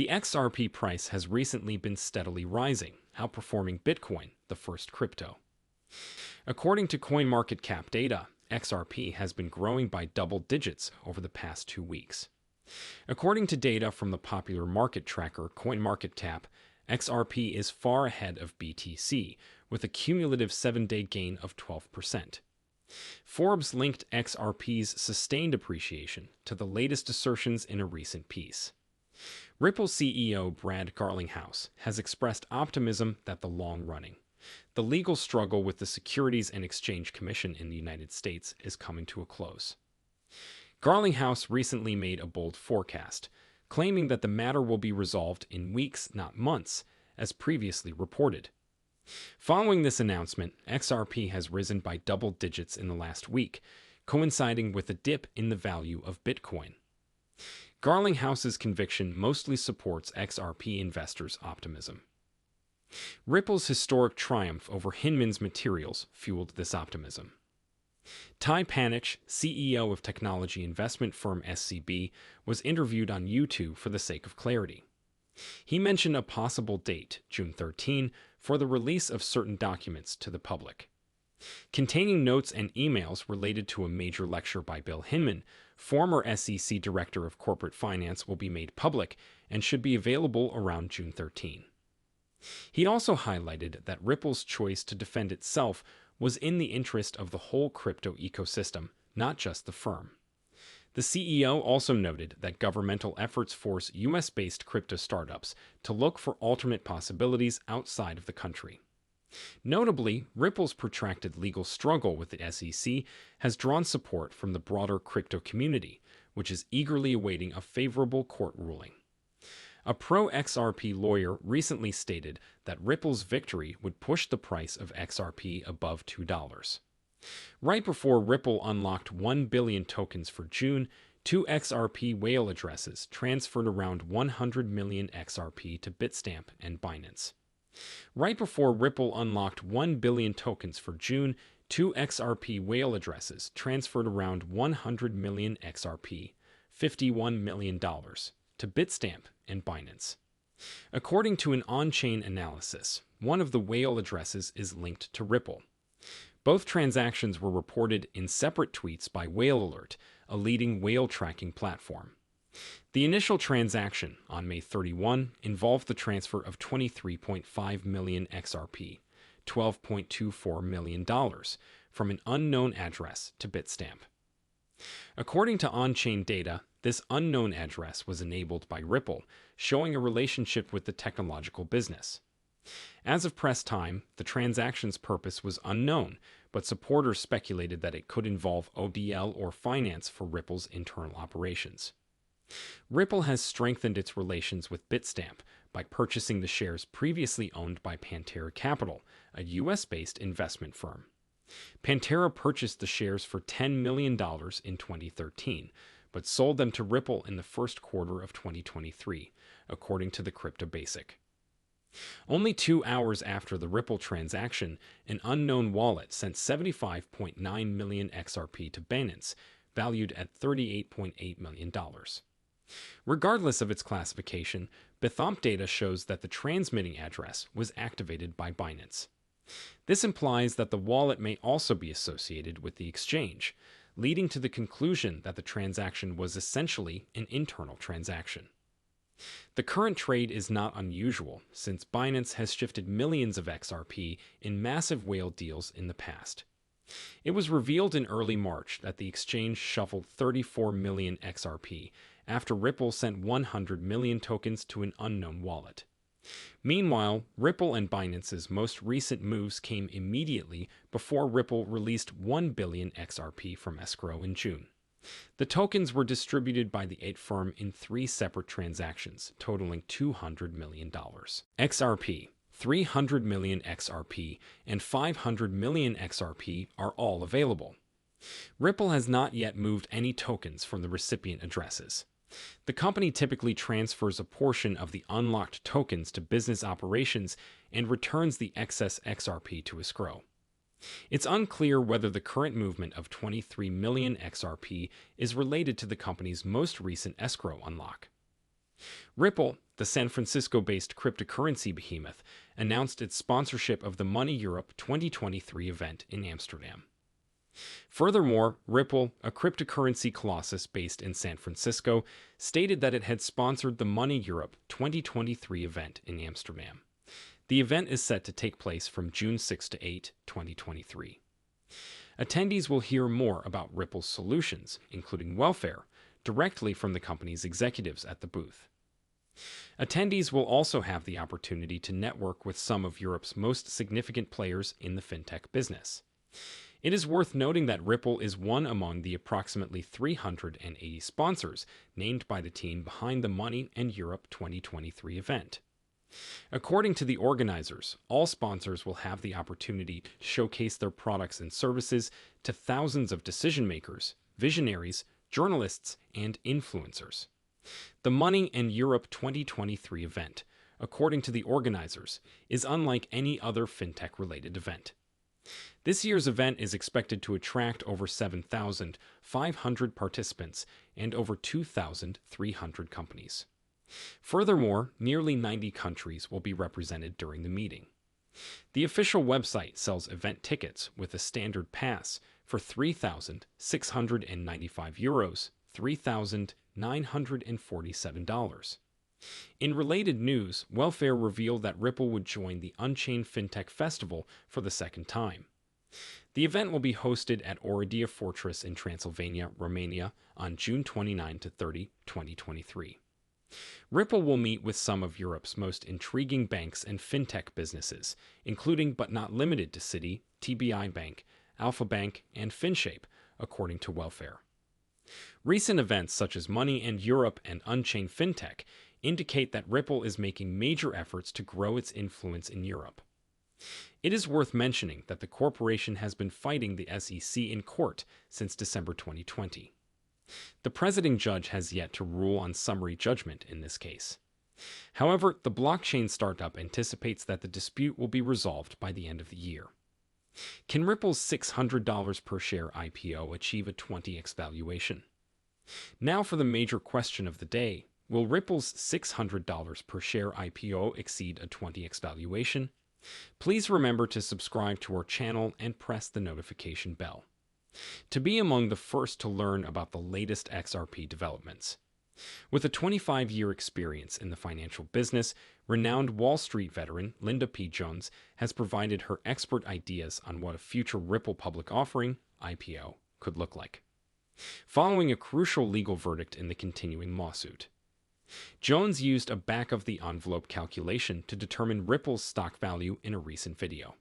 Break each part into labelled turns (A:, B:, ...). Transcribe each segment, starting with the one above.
A: The XRP price has recently been steadily rising, outperforming Bitcoin, the first crypto. According to CoinMarketCap data, XRP has been growing by double digits over the past 2 weeks. According to data from the popular market tracker CoinMarketCap, XRP is far ahead of BTC, with a cumulative 7-day gain of 12%. Forbes linked XRP's sustained appreciation to the latest assertions in a recent piece. Ripple CEO Brad Garlinghouse has expressed optimism that the long-running, the legal struggle with the Securities and Exchange Commission in the United States is coming to a close. Garlinghouse recently made a bold forecast, claiming that the matter will be resolved in weeks, not months, as previously reported. Following this announcement, XRP has risen by double digits in the last week, coinciding with a dip in the value of Bitcoin. Garlinghouse's conviction mostly supports XRP investors' optimism. Ripple's historic triumph over Hinman's materials fueled this optimism. Ty Panich, CEO of technology investment firm SCB, was interviewed on YouTube for the sake of clarity. He mentioned a possible date, June 13, for the release of certain documents to the public. Containing notes and emails related to a major lecture by Bill Hinman, former SEC Director of Corporate Finance, will be made public and should be available around June 13. He also highlighted that Ripple's choice to defend itself was in the interest of the whole crypto ecosystem, not just the firm. The CEO also noted that governmental efforts force US-based crypto startups to look for alternate possibilities outside of the country. Notably, Ripple's protracted legal struggle with the SEC has drawn support from the broader crypto community, which is eagerly awaiting a favorable court ruling. A pro-XRP lawyer recently stated that Ripple's victory would push the price of XRP above $2. Right before Ripple unlocked 1 billion tokens for June, 2 XRP whale addresses transferred around 100 million XRP to Bitstamp and Binance. Right before Ripple unlocked 1 billion tokens for June, 2 XRP whale addresses transferred around 100 million XRP, $51 million, to Bitstamp and Binance. According to an on-chain analysis, one of the whale addresses is linked to Ripple. Both transactions were reported in separate tweets by Whale Alert, a leading whale tracking platform. The initial transaction, on May 31, involved the transfer of 23.5 million XRP, $12.24 million, from an unknown address to Bitstamp. According to on-chain data, this unknown address was enabled by Ripple, showing a relationship with the technological business. As of press time, the transaction's purpose was unknown, but supporters speculated that it could involve OBL or finance for Ripple's internal operations. Ripple has strengthened its relations with Bitstamp by purchasing the shares previously owned by Pantera Capital, a US-based investment firm. Pantera purchased the shares for $10 million in 2013, but sold them to Ripple in the first quarter of 2023, according to the Crypto Basic. Only 2 hours after the Ripple transaction, an unknown wallet sent 75.9 million XRP to Binance, valued at $38.8 million. Regardless of its classification, Bithump data shows that the transmitting address was activated by Binance. This implies that the wallet may also be associated with the exchange, leading to the conclusion that the transaction was essentially an internal transaction. The current trade is not unusual, since Binance has shifted millions of XRP in massive whale deals in the past. It was revealed in early March that the exchange shuffled 34 million XRP after Ripple sent 100 million tokens to an unknown wallet. Meanwhile, Ripple and Binance's most recent moves came immediately before Ripple released 1 billion XRP from escrow in June. The tokens were distributed by the ape firm in 3 separate transactions, totaling $200 million. XRP, 300 million XRP, and 500 million XRP are all available. Ripple has not yet moved any tokens from the recipient addresses. The company typically transfers a portion of the unlocked tokens to business operations and returns the excess XRP to escrow. It's unclear whether the current movement of 23 million XRP is related to the company's most recent escrow unlock. Ripple, the San Francisco-based cryptocurrency behemoth, announced its sponsorship of the Money Europe 2023 event in Amsterdam. Furthermore, Ripple, a cryptocurrency colossus based in San Francisco, stated that it had sponsored the Money Europe 2023 event in Amsterdam. The event is set to take place from June 6 to 8, 2023. Attendees will hear more about Ripple's solutions, including welfare, directly from the company's executives at the booth. Attendees will also have the opportunity to network with some of Europe's most significant players in the fintech business. It is worth noting that Ripple is one among the approximately 380 sponsors named by the team behind the Money and Europe 2023 event. According to the organizers, all sponsors will have the opportunity to showcase their products and services to thousands of decision-makers, visionaries, journalists, and influencers. The Money and Europe 2023 event, according to the organizers, is unlike any other fintech-related event. This year's event is expected to attract over 7,500 participants and over 2,300 companies. Furthermore, nearly 90 countries will be represented during the meeting. The official website sells event tickets with a standard pass for €3,695, $3,947. In related news, Welfare revealed that Ripple would join the Unchained FinTech Festival for the second time. The event will be hosted at Oradea Fortress in Transylvania, Romania on June 29 to 30, 2023. Ripple will meet with some of Europe's most intriguing banks and fintech businesses, including but not limited to Citi, TBI Bank, Alpha Bank, and FinShape, according to Welfare. Recent events such as Money and Europe and Unchained FinTech indicate that Ripple is making major efforts to grow its influence in Europe. It is worth mentioning that the corporation has been fighting the SEC in court since December 2020. The presiding judge has yet to rule on summary judgment in this case. However, the blockchain startup anticipates that the dispute will be resolved by the end of the year. Can Ripple's $600 per share IPO achieve a 20x valuation? Now for the major question of the day. Will Ripple's $600 per share IPO exceed a 20x valuation? Please remember to subscribe to our channel and press the notification bell to be among the first to learn about the latest XRP developments. With a 25-year experience in the financial business, renowned Wall Street veteran Linda P. Jones has provided her expert ideas on what a future Ripple public offering, IPO, could look like. Following a crucial legal verdict in the continuing lawsuit, Jones used a back-of-the-envelope calculation to determine Ripple's stock value in a recent video.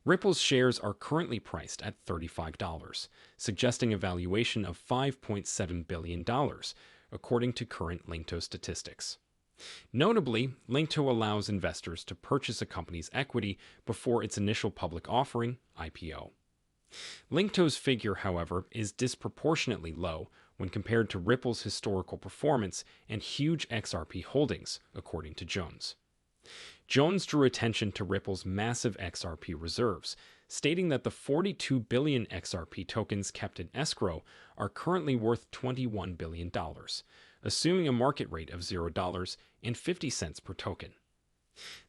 A: Ripple's shares are currently priced at $35, suggesting a valuation of $5.7 billion, according to current Linkto statistics. Notably, Linkto allows investors to purchase a company's equity before its initial public offering, IPO. Linkto's figure, however, is disproportionately low when compared to Ripple's historical performance and huge XRP holdings, according to Jones. Jones drew attention to Ripple's massive XRP reserves, stating that the 42 billion XRP tokens kept in escrow are currently worth $21 billion, assuming a market rate of $0.50 per token.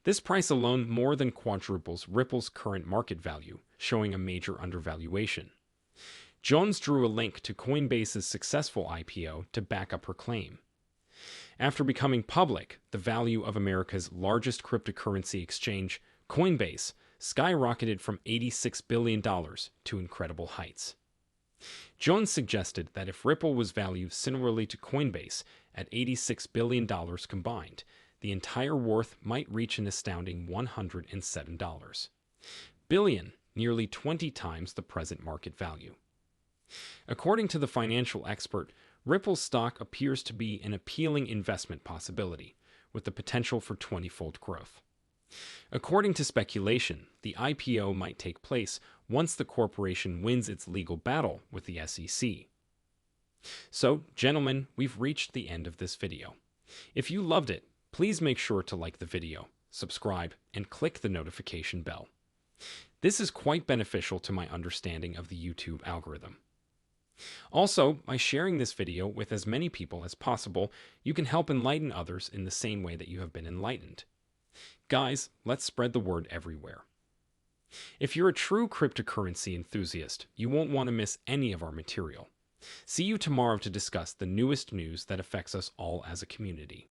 A: This price alone more than quadruples Ripple's current market value, showing a major undervaluation. Jones drew a link to Coinbase's successful IPO to back up her claim. After becoming public, the value of America's largest cryptocurrency exchange, Coinbase, skyrocketed from $86 billion to incredible heights. Jones suggested that if Ripple was valued similarly to Coinbase at $86 billion combined, the entire worth might reach an astounding $107 billion, nearly 20 times the present market value. According to the financial expert, Ripple's stock appears to be an appealing investment possibility, with the potential for 20-fold growth. According to speculation, the IPO might take place once the corporation wins its legal battle with the SEC. So, gentlemen, we've reached the end of this video. If you loved it, please make sure to like the video, subscribe, and click the notification bell. This is quite beneficial to my understanding of the YouTube algorithm. Also, by sharing this video with as many people as possible, you can help enlighten others in the same way that you have been enlightened. Guys, let's spread the word everywhere. If you're a true cryptocurrency enthusiast, you won't want to miss any of our material. See you tomorrow to discuss the newest news that affects us all as a community.